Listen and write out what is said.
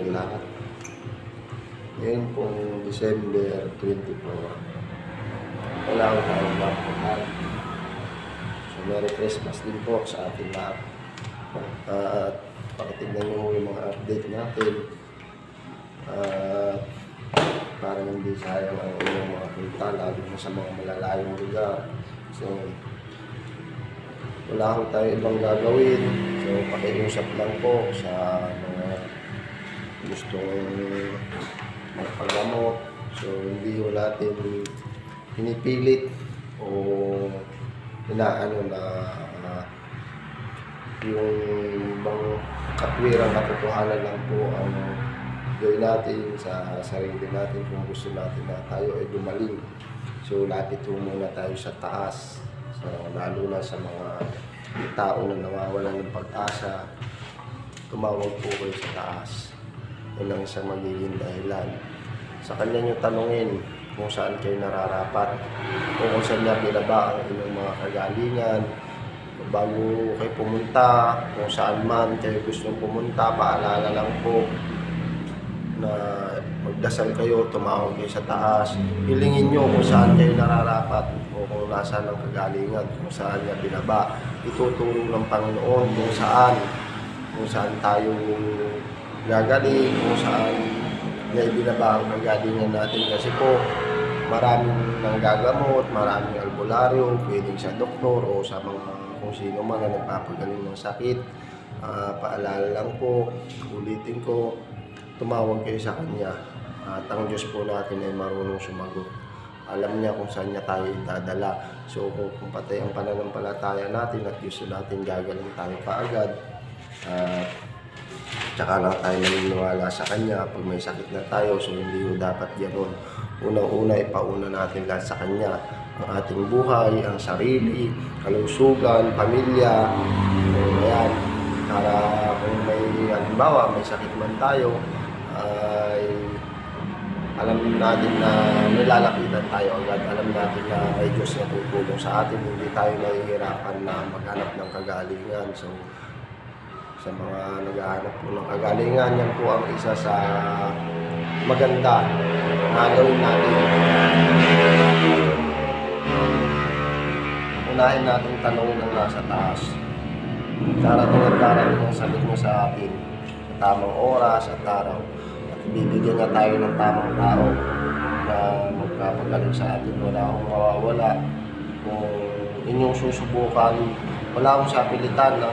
tayong lahat. Ngayon pong December 24, wala ko tayong lahat. So, Merry Christmas din po sa ating lahat. At pakitignan nyo yung mga update natin. Para hindi sayang ang inyong mga punta, lalo na sa mga malalayong lugar. So, wala ko tayo ibang gagawin. So, pakiusap lang po sa mga gustong magpagamot. So, hindi ko natin pinipilit o inaano na yung bang katwirang katotohanan lang po ang gawin natin sa sarili natin kung gusto natin na tayo ay gumaling. So, lapit po muna tayo sa taas. So, lalo na sa mga tao na nawawalan ng pag-asa, tumawag po kayo sa taas. Yun ang isang magiging dahilan. Sa kanya nyo tanungin kung saan kayo nararapat, kung saan niya binaba ang inyong mga kagalingan. Bago kayo pumunta, kung saan man kayo gustong pumunta, paalala lang po na magdasal kayo, tumawag kayo sa taas. Hilingin nyo kung saan kayo nararapat o kung nasaan ang kagalingan, kung saan niya binaba. Ituturo ng Panginoon kung saan tayo gagaling, kung saan niya ibinaba ang kagalingan natin. Kasi po, maraming nanggagamot, maraming albularyo, pwedeng sa doktor o sa mga kung sino man na nagpapagaling ng sakit. Paalala lang po, ulitin ko, tumawag kayo sa Kanya. At ang Diyos po natin ay marunong sumagot. Alam niya kung saan niya tayo idadala. So kung patay ang pananampalataya natin at gusto natin gagaling tayo kaagad, tsaka lang tayo naniniwala sa Kanya pag may sakit na tayo. So hindi ko dapat ganoon. Unang-una, ipauna natin lahat sa Kanya. Ang ating buhay, ang sarili, kalusugan, pamilya. So ayan, para kung may halimbawa, may sakit man tayo, ay alam natin na may lalapitan tayo agad. Alam natin na may Diyos na tutulong sa atin. Hindi tayo mahihirapan na maghanap ng kagalingan. So, sa mga naghahanap po ng kagalingan, yan po ang isa sa maganda na gawin natin. Unahin natin tanongin ang nasa taas. Darating at darating ang sagot mo sa atin sa tamang oras at araw. Bibigyan niya tayo ng tamang tao na magpapagaling sa atin. Wala akong mawawala. Kung inyong susubukan, wala akong sapilitan ng